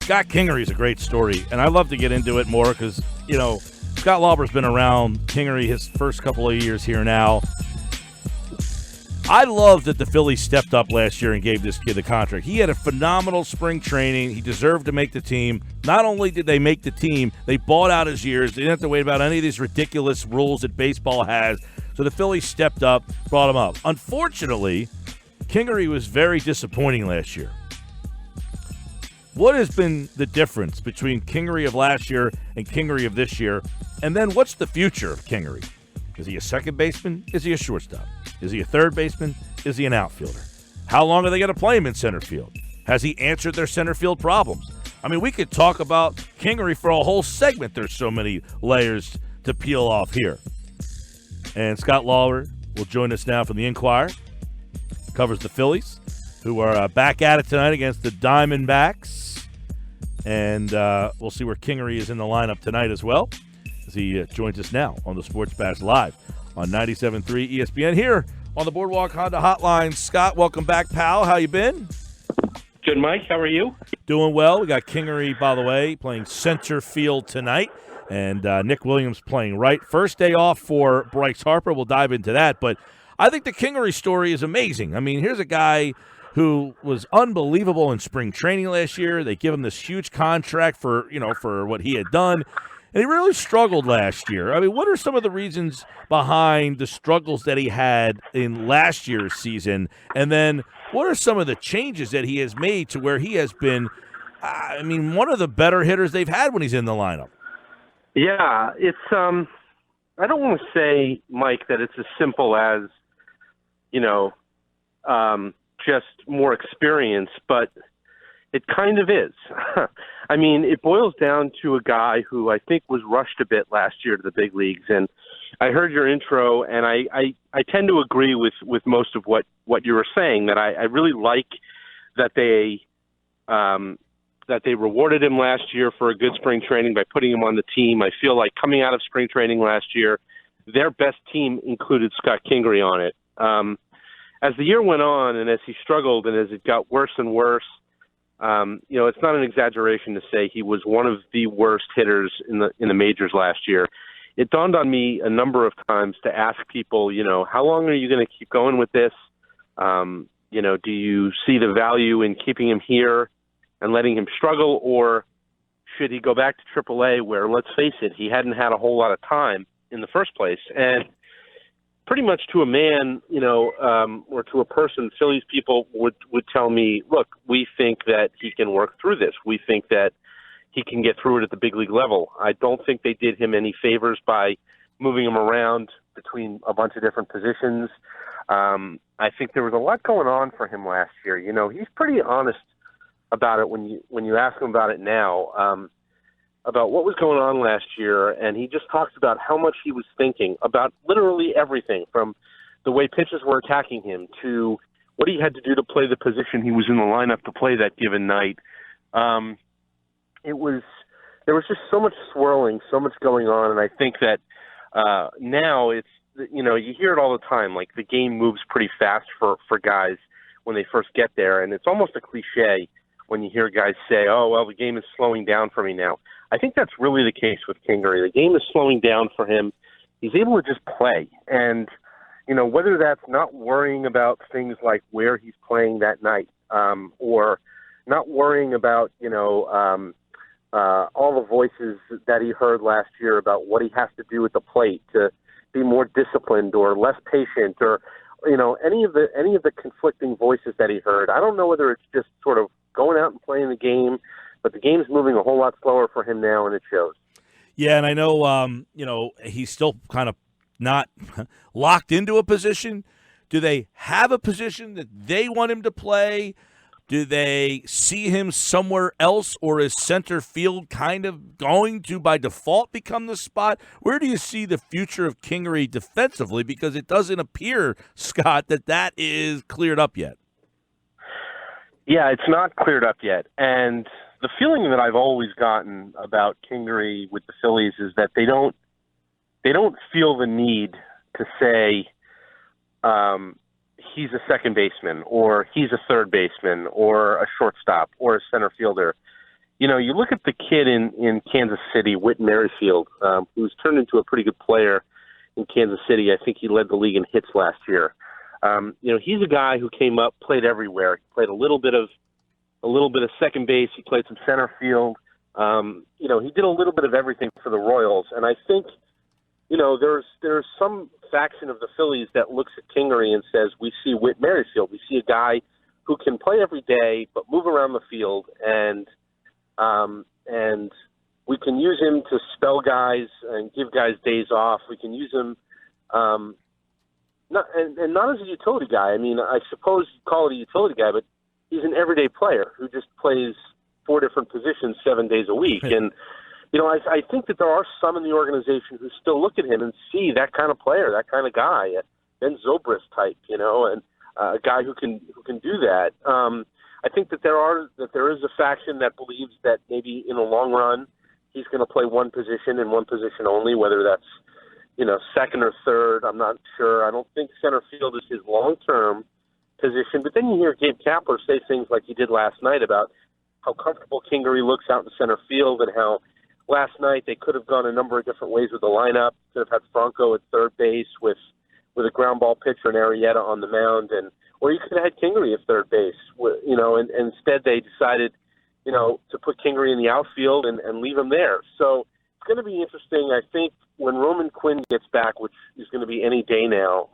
Scott Kingery is a great story, and I love to get into it more because, Scott Lauber's been around Kingery his first couple of years here now. I love that the Phillies stepped up last year and gave this kid the contract. He had a phenomenal spring training. He deserved to make the team. Not only did they make the team, they bought out his years. They didn't have to wait about any of these ridiculous rules that baseball has. So the Phillies stepped up, brought him up. Unfortunately, Kingery was very disappointing last year. What has been the difference between Kingery of last year and Kingery of this year? And then what's the future of Kingery? Is he a second baseman? Is he a shortstop? Is he a third baseman? Is he an outfielder? How long are they going to play him in center field? Has he answered their center field problems? I mean, we could talk about Kingery for a whole segment. There's so many layers to peel off here. And Scott Lauber will join us now from the Inquirer. Covers the Phillies, who are back at it tonight against the Diamondbacks. And we'll see where Kingery is in the lineup tonight as well, as he joins us now on the Sports Bash Live on 97.3 ESPN here on the Boardwalk Honda Hotline. Scott, welcome back, pal. How you been? Good, Mike. How are you? Doing well. We got Kingery, by the way, playing center field tonight, and Nick Williams playing right. First day off for Bryce Harper. We'll dive into that. But I think the Kingery story is amazing. I mean, here's a guy who was unbelievable in spring training last year. They give him this huge contract for what he had done. And he really struggled last year. I mean, what are some of the reasons behind the struggles that he had in last year's season? And then what are some of the changes that he has made to where he has been, one of the better hitters they've had when he's in the lineup? Yeah, it's I don't want to say, Mike, that it's as simple as, just more experience, but it kind of is. I mean, it boils down to a guy who I think was rushed a bit last year to the big leagues. And I heard your intro, and I tend to agree with most of what you were saying, that I really like that they rewarded him last year for a good spring training by putting him on the team. I feel like coming out of spring training last year, their best team included Scott Kingery on it. As the year went on and as he struggled and as it got worse and worse, it's not an exaggeration to say he was one of the worst hitters in the majors last year. It dawned on me a number of times to ask people, how long are you going to keep going with this? Do you see the value in keeping him here and letting him struggle, or should he go back to AAA where, let's face it, he hadn't had a whole lot of time in the first place? And pretty much to a man, or to a person, Phillies people would tell me, look, we think that he can work through this. We think that he can get through it at the big league level. I don't think they did him any favors by moving him around between a bunch of different positions. I think there was a lot going on for him last year. He's pretty honest about it when you ask him about it now. About what was going on last year, and he just talks about how much he was thinking about literally everything, from the way pitchers were attacking him to what he had to do to play the position he was in the lineup to play that given night. There was just so much swirling, so much going on, and I think that now it's, you hear it all the time, like the game moves pretty fast for guys when they first get there, and it's almost a cliche when you hear guys say, oh, well, the game is slowing down for me now. I think that's really the case with Kingery. The game is slowing down for him. He's able to just play. And, whether that's not worrying about things like where he's playing that night, or not worrying about, all the voices that he heard last year about what he has to do at the plate to be more disciplined or less patient, or, any of the conflicting voices that he heard. I don't know whether it's just sort of going out and playing the game, but the game's moving a whole lot slower for him now, and it shows. Yeah, and I know, he's still kind of not locked into a position. Do they have a position that they want him to play? Do they see him somewhere else, or is center field kind of going to, by default, become the spot? Where do you see the future of Kingery defensively? Because it doesn't appear, Scott, that is cleared up yet. Yeah, it's not cleared up yet. And the feeling that I've always gotten about Kingery with the Phillies is that they don't feel the need to say he's a second baseman, or he's a third baseman, or a shortstop, or a center fielder. You look at the kid in Kansas City, Whit Merrifield, who's turned into a pretty good player in Kansas City. I think he led the league in hits last year. He's a guy who came up, played everywhere. He played a little bit of second base. He played some center field. He did a little bit of everything for the Royals. And I think, there's some faction of the Phillies that looks at Kingery and says, we see Whit Merrifield. We see a guy who can play every day but move around the field, and we can use him to spell guys and give guys days off. We can use him not as a utility guy. I mean, I suppose you call it a utility guy, but he's an everyday player who just plays 4 different positions 7 days a week. And, I think that there are some in the organization who still look at him and see that kind of player, that kind of guy, a Ben Zobrist type, and a guy who can do that. I think that there is a faction that believes that maybe in the long run he's going to play one position and one position only, whether that's second or third. I'm not sure. I don't think center field is his long-term position. But then you hear Gabe Kapler say things like he did last night about how comfortable Kingery looks out in center field, and how last night they could have gone a number of different ways with the lineup. Could have had Franco at third base with a ground ball pitcher and Arrieta on the mound, or you could have had Kingery at third base, and instead they decided, to put Kingery in the outfield and leave him there. So it's going to be interesting. I think when Roman Quinn gets back, which is going to be any day now,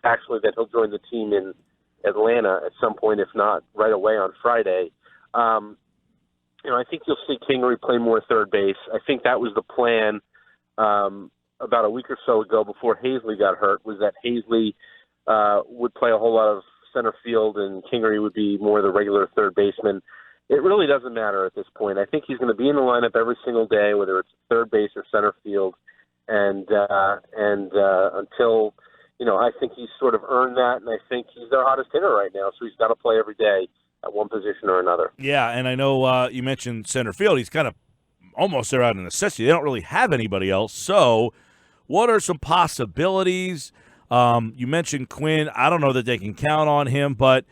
actually that he'll join the team in Atlanta at some point, if not right away on Friday. I think you'll see Kingery play more third base. I think that was the plan about a week or so ago before Hazley got hurt, was that Hazley would play a whole lot of center field and Kingery would be more the regular third baseman. It really doesn't matter at this point. I think he's going to be in the lineup every single day, whether it's third base or center field, and until I think he's sort of earned that, and I think he's their hottest hitter right now, so he's got to play every day at one position or another. Yeah, and I know you mentioned center field. He's kind of almost there out of necessity. They don't really have anybody else. So what are some possibilities? You mentioned Quinn. I don't know that they can count on him, but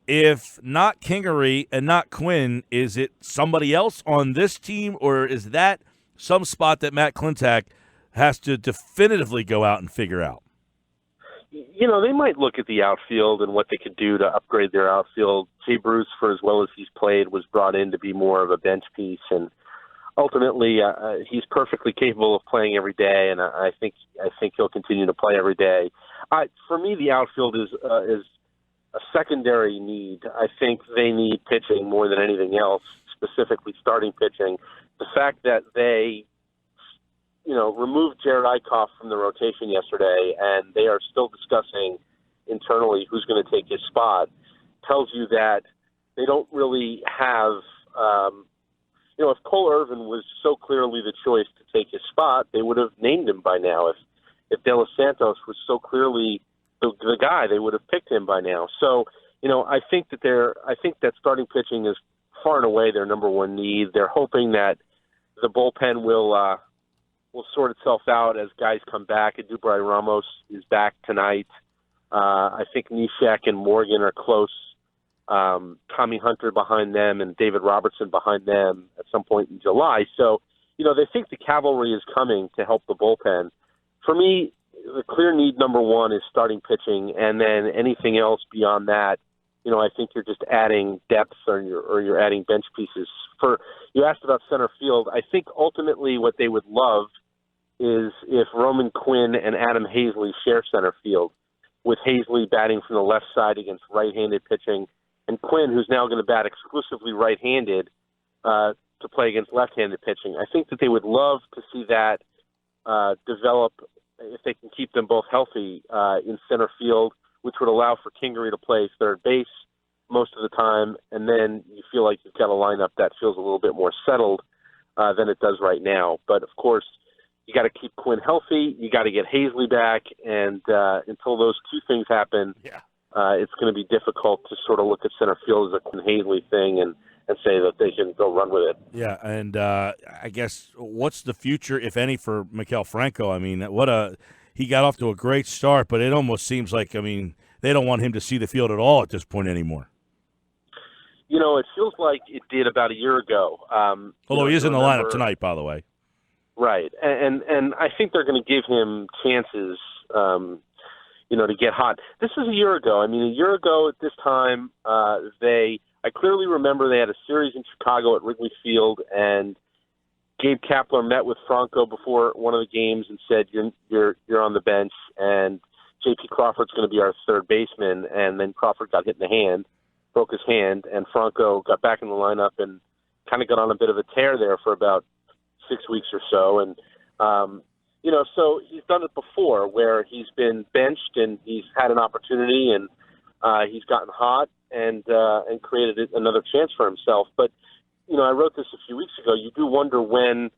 if not Kingery and not Quinn, is it somebody else on this team, or is that some spot that Matt Klentak has to definitively go out and figure out? They might look at the outfield and what they could do to upgrade their outfield. Jay Bruce, for as well as he's played, was brought in to be more of a bench piece, and ultimately he's perfectly capable of playing every day, and I think he'll continue to play every day. For me, the outfield is a secondary need. I think they need pitching more than anything else, specifically starting pitching. The fact that they removed Jared Eichhoff from the rotation yesterday, and they are still discussing internally who's going to take his spot, tells you that they don't really have, if Cole Irvin was so clearly the choice to take his spot, they would have named him by now. If De Los Santos was so clearly the guy, they would have picked him by now. So, I think that starting pitching is far and away their number one need. They're hoping that the bullpen will sort itself out as guys come back. Adubray Ramos is back tonight. I think Neshek and Morgan are close. Tommy Hunter behind them and David Robertson behind them at some point in July. So, they think the cavalry is coming to help the bullpen. For me, the clear need number one is starting pitching, and then anything else beyond that, I think you're just adding depth or you're adding bench pieces. You asked about center field. I think ultimately what they would love is if Roman Quinn and Adam Hazley share center field, with Hazley batting from the left side against right-handed pitching, and Quinn, who's now going to bat exclusively right-handed, to play against left-handed pitching. I think that they would love to see that develop if they can keep them both healthy in center field, which would allow for Kingery to play third base most of the time, and then you feel like you've got a lineup that feels a little bit more settled than it does right now. But, of course, you got to keep Quinn healthy. You got to get Hazley back, and until those two things happen, it's going to be difficult to sort of look at center field as a Quinn Hazley thing and say that they can go run with it. Yeah, and I guess what's the future, if any, for Maikel Franco? I mean, he got off to a great start, but it almost seems like, they don't want him to see the field at all at this point anymore. It feels like it did about a year ago. Although he is in the lineup tonight, by the way. Right, and I think they're going to give him chances, to get hot. This is a year ago. I mean, a year ago at this time, I clearly remember they had a series in Chicago at Wrigley Field, and Gabe Kapler met with Franco before one of the games and said, "You're on the bench, and J.P. Crawford's going to be our third baseman." And then Crawford got hit in the hand, broke his hand, and Franco got back in the lineup and kind of got on a bit of a tear there for about 6 weeks or so. And, so he's done it before where he's been benched and he's had an opportunity and he's gotten hot and created another chance for himself. But, I wrote this a few weeks ago. You do wonder when,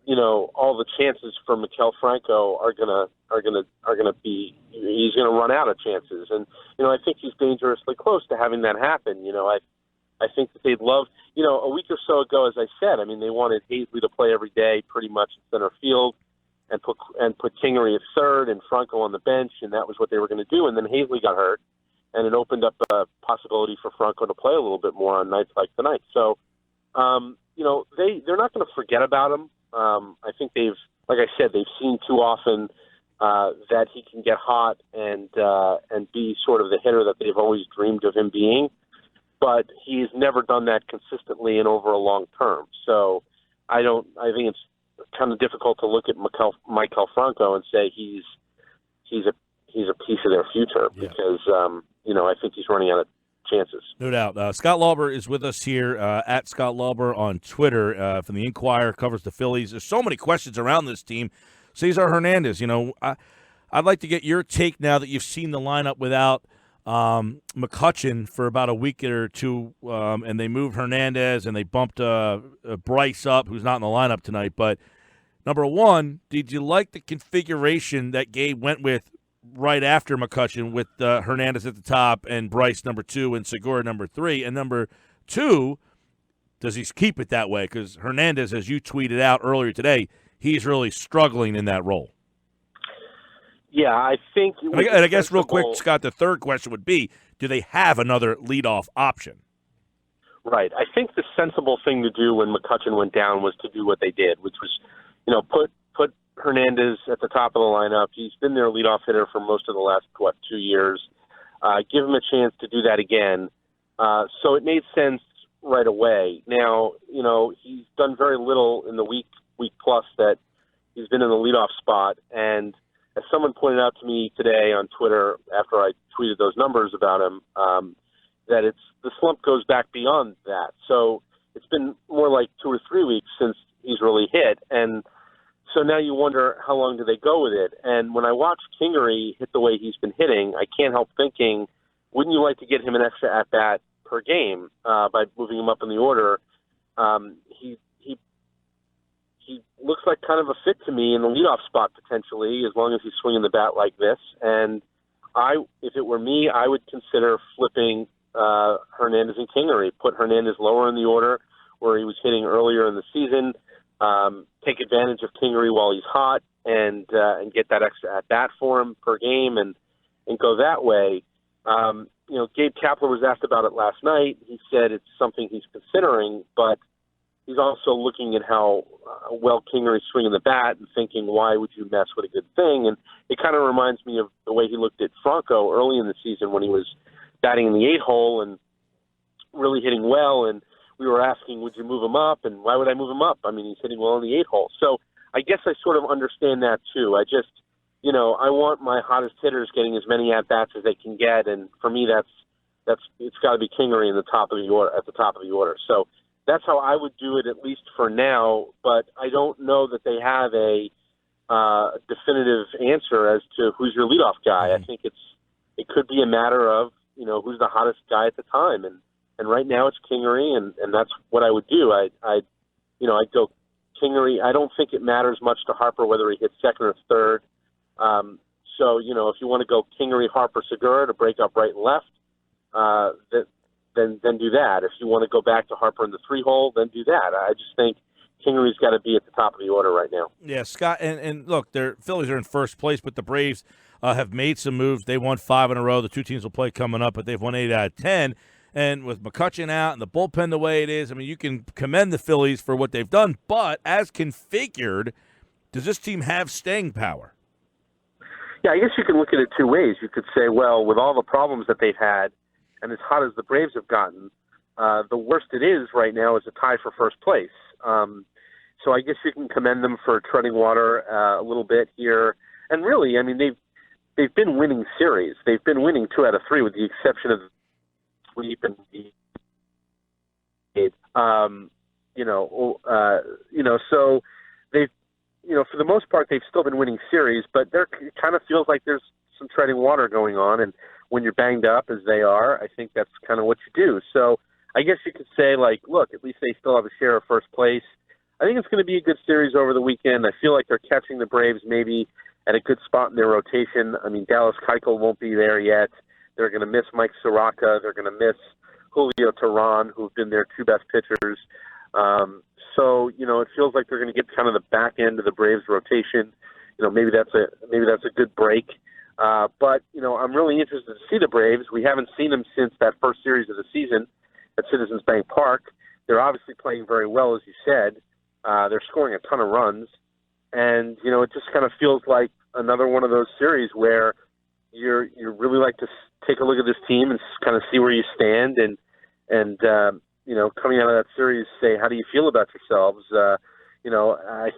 all the chances for Maikel Franco are gonna be, he's gonna run out of chances. And, I think he's dangerously close to having that happen. I think that they'd love, a week or so ago, as I said, I mean, they wanted Hazley to play every day pretty much in center field and put Kingery at third and Franco on the bench, and that was what they were going to do. And then Hazley got hurt, and it opened up a possibility for Franco to play a little bit more on nights like tonight. So, they're not going to forget about him. I think like I said, they've seen too often that he can get hot and be sort of the hitter that they've always dreamed of him being. But he's never done that consistently and over a long term. So I think it's kind of difficult to look at Maikel Franco and say he's a piece of their future because I think he's running out of chances. No doubt. Scott Lauber is with us here at Scott Lauber on Twitter from the Inquirer, covers the Phillies. There's so many questions around this team. Cesar Hernandez, I'd like to get your take now that you've seen the lineup without McCutchen for about a week or two, and they moved Hernandez and they bumped Bryce up, who's not in the lineup tonight. But number one, did you like the configuration that Gabe went with right after McCutchen with Hernandez at the top and Bryce number 2 and Segura number 3? And number 2, does he keep it that way? Because Hernandez, as you tweeted out earlier today, he's really struggling in that role. Yeah, I think. And I guess real quick, Scott, the third question would be, do they have another leadoff option? Right. I think the sensible thing to do when McCutchen went down was to do what they did, which was, put Hernandez at the top of the lineup. He's been their leadoff hitter for most of the last, 2 years. Give him a chance to do that again. So it made sense right away. Now, he's done very little in the week plus that he's been in the leadoff spot, and as someone pointed out to me today on Twitter after I tweeted those numbers about him, that the slump goes back beyond that. So it's been more like 2 or 3 weeks since he's really hit, and so now you wonder how long do they go with it. And when I watch Kingery hit the way he's been hitting, I can't help thinking, wouldn't you like to get him an extra at-bat per game by moving him up in the order? He looks like kind of a fit to me in the leadoff spot potentially, as long as he's swinging the bat like this. And if it were me, I would consider flipping Hernandez and Kingery. Put Hernandez lower in the order where he was hitting earlier in the season. Take advantage of Kingery while he's hot and get that extra at bat for him per game and go that way. Gabe Kapler was asked about it last night. He said it's something he's considering, but he's also looking at how well Kingery's swinging the bat and thinking, why would you mess with a good thing? And it kind of reminds me of the way he looked at Franco early in the season when he was batting in the 8-hole and really hitting well. And we were asking, would you move him up? And why would I move him up? I mean, he's hitting well in the 8-hole. So I guess I sort of understand that too. I just, I want my hottest hitters getting as many at-bats as they can get. And for me, it's got to be Kingery at the top of the order. So that's how I would do it, at least for now. But I don't know that they have a definitive answer as to who's your leadoff guy. I think it could be a matter of who's the hottest guy at the time, and right now it's Kingery, and that's what I would do. I'd go Kingery. I don't think it matters much to Harper whether he hits second or third. So if you want to go Kingery, Harper, Segura to break up right and left, then do that. If you want to go back to Harper in the 3-hole, then do that. I just think Kingery's got to be at the top of the order right now. Yeah, Scott, and look, their Phillies are in first place, but the Braves have made some moves. They won 5 in a row. The two teams will play coming up, but they've won 8 out of 10. And with McCutchen out and the bullpen the way it is, I mean, you can commend the Phillies for what they've done. But as configured, does this team have staying power? Yeah, I guess you can look at it two ways. You could say, well, with all the problems that they've had and as hot as the Braves have gotten, the worst it is right now is a tie for first place. So I guess you can commend them for treading water a little bit here. And really, I mean, they've been winning series. They've been winning 2 out of 3 with the exception of sweep and so they've, for the most part, they've still been winning series, but it kind of feels like there's some treading water going on. And when you're banged up as they are, I think that's kind of what you do. So I guess you could say, like, look, at least they still have a share of first place. I think it's going to be a good series over the weekend. I feel like they're catching the Braves maybe at a good spot in their rotation. I mean, Dallas Keuchel won't be there yet. They're going to miss Mike Soroka. They're going to miss Julio Teheran, who've been their 2 best pitchers. So it feels like they're going to get kind of the back end of the Braves rotation. Maybe that's a good break. But I'm really interested to see the Braves. We haven't seen them since that first series of the season at Citizens Bank Park. They're obviously playing very well, as you said. They're scoring a ton of runs. And, it just kind of feels like another one of those series where you really like to take a look at this team and kind of see where you stand and coming out of that series, say, how do you feel about yourselves? I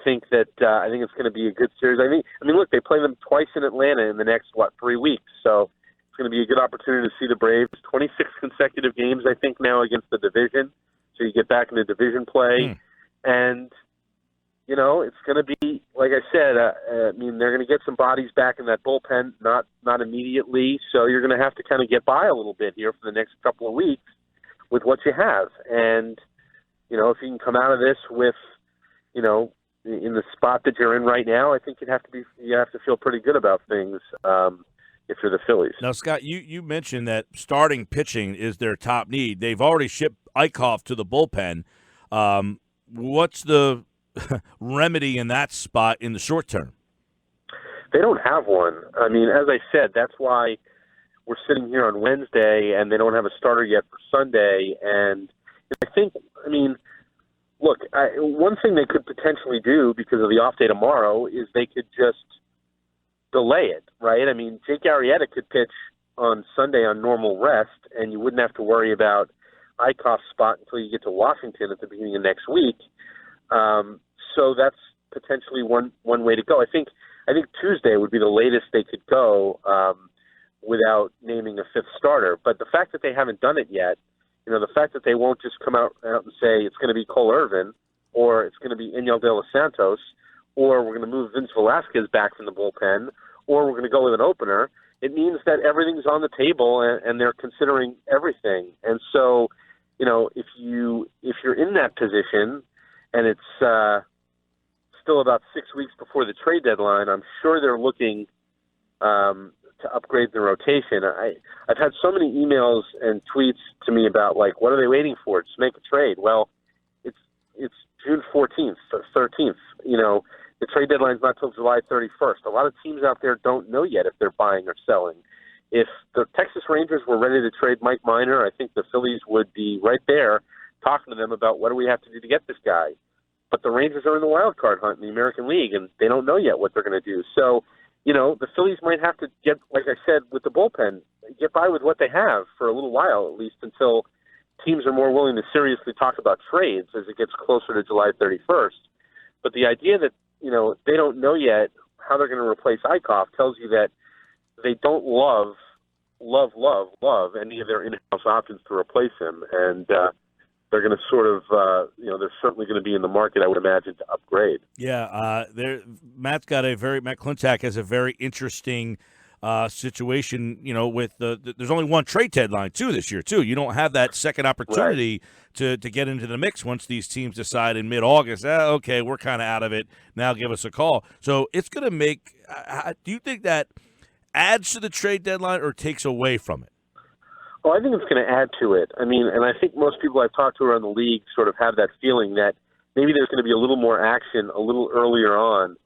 think it's going to be a good series. I mean, look, they play them twice in Atlanta in the next, 3 weeks. So it's going to be a good opportunity to see the Braves. 26 consecutive games, I think, now against the division. So you get back into division play. And, it's going to be, like I said, they're going to get some bodies back in that bullpen, not immediately. So you're going to have to kind of get by a little bit here for the next couple of weeks with what you have. And, if you can come out of this with, in the spot that you're in right now, I think you have to feel pretty good about things if you're the Phillies. Now, Scott, you mentioned that starting pitching is their top need. They've already shipped Eichhoff to the bullpen. What's the remedy in that spot in the short term? They don't have one. I mean, as I said, that's why we're sitting here on Wednesday and they don't have a starter yet for Sunday. And I think, look, one thing they could potentially do because of the off day tomorrow is they could just delay it, right? I mean, Jake Arrieta could pitch on Sunday on normal rest, and you wouldn't have to worry about Eichhoff's spot until you get to Washington at the beginning of next week. So that's potentially one way to go. I think Tuesday would be the latest they could go without naming a 5th starter. But the fact that they haven't done it yet, the fact that they won't just come out and say it's going to be Cole Irvin or it's going to be Enyel De Los Santos or we're going to move Vince Velasquez back from the bullpen or we're going to go with an opener, it means that everything's on the table and they're considering everything. And so, if you're in that position and it's still about 6 weeks before the trade deadline, I'm sure they're looking to upgrade the rotation. I've had so many emails and tweets to me about, like, what are they waiting for? Just make a trade. Well, it's June 14th, 13th. The trade deadline's not till July 31st. A lot of teams out there don't know yet if they're buying or selling. If the Texas Rangers were ready to trade Mike Minor, I think the Phillies would be right there talking to them about what do we have to do to get this guy. But the Rangers are in the wild card hunt in the American League, and they don't know yet what they're going to do. So, the Phillies might have to get, like I said, with the bullpen, get by with what they have for a little while, at least until teams are more willing to seriously talk about trades as it gets closer to July 31st. But the idea that, they don't know yet how they're going to replace Eichhoff tells you that they don't love any of their in-house options to replace him. And they're going to sort of, they're certainly going to be in the market, I would imagine, to upgrade. Yeah, Matt Klentak has a very interesting situation, with there's only one trade deadline, too, this year, too. You don't have that second opportunity to get into the mix once these teams decide in mid-August, okay, we're kind of out of it, now give us a call. So it's going to make do you think that adds to the trade deadline or takes away from it? Well, I think it's going to add to it. And I think most people I've talked to around the league sort of have that feeling that maybe there's going to be a little more action a little earlier on,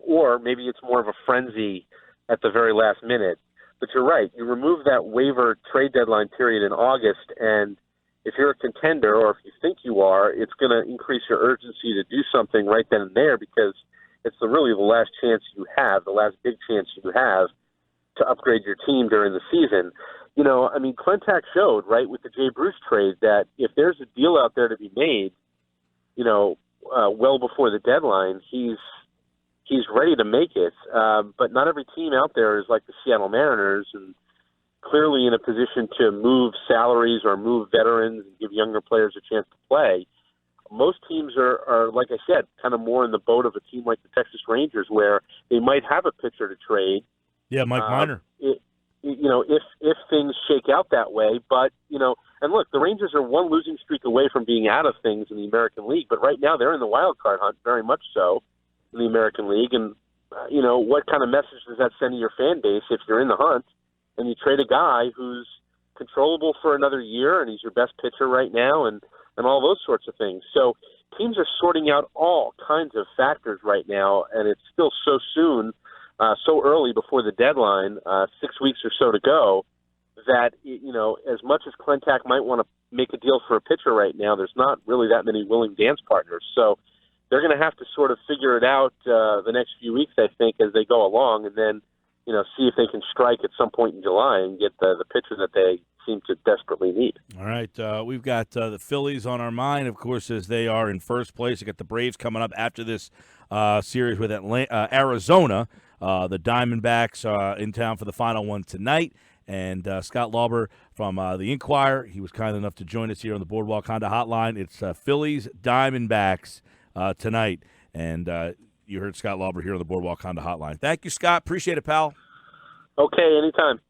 or maybe it's more of a frenzy at the very last minute. But you're right. You remove that waiver trade deadline period in August, and if you're a contender or if you think you are, it's going to increase your urgency to do something right then and there because it's really the last chance you have, the last big chance you have to upgrade your team during the season. You know, I mean, Klentak showed, right, with the Jay Bruce trade that if there's a deal out there to be made, you know, well before the deadline, he's ready to make it. But not every team out there is like the Seattle Mariners and clearly in a position to move salaries or move veterans and give younger players a chance to play. Most teams are, like I said, kind of more in the boat of a team like the Texas Rangers where they might have a pitcher to trade. Yeah, Mike Minor. You know, if things shake out that way. But, you know, and look, the Rangers are one losing streak away from being out of things in the American League. But right now they're in the wild card hunt very much so in the American League. And, you know, what kind of message does that send to your fan base if you're in the hunt and you trade a guy who's controllable for another year and he's your best pitcher right now and all those sorts of things. So teams are sorting out all kinds of factors right now, and it's still so soon, so early before the deadline, 6 weeks or so to go, that, you know, as much as Klentak might want to make a deal for a pitcher right now, there's not really that many willing dance partners. So they're going to have to sort of figure it out the next few weeks, I think, as they go along, and then, you know, see if they can strike at some point in July and get the pitcher that they seem to desperately need. All right. We've got the Phillies on our mind, of course, as they are in first place. We got the Braves coming up after this series with Arizona. The Diamondbacks in town for the final one tonight. And Scott Lauber from the Inquirer, he was kind enough to join us here on the Boardwalk Honda Hotline. It's Phillies Diamondbacks tonight. And you heard Scott Lauber here on the Boardwalk Honda Hotline. Thank you, Scott. Appreciate it, pal. Okay, anytime.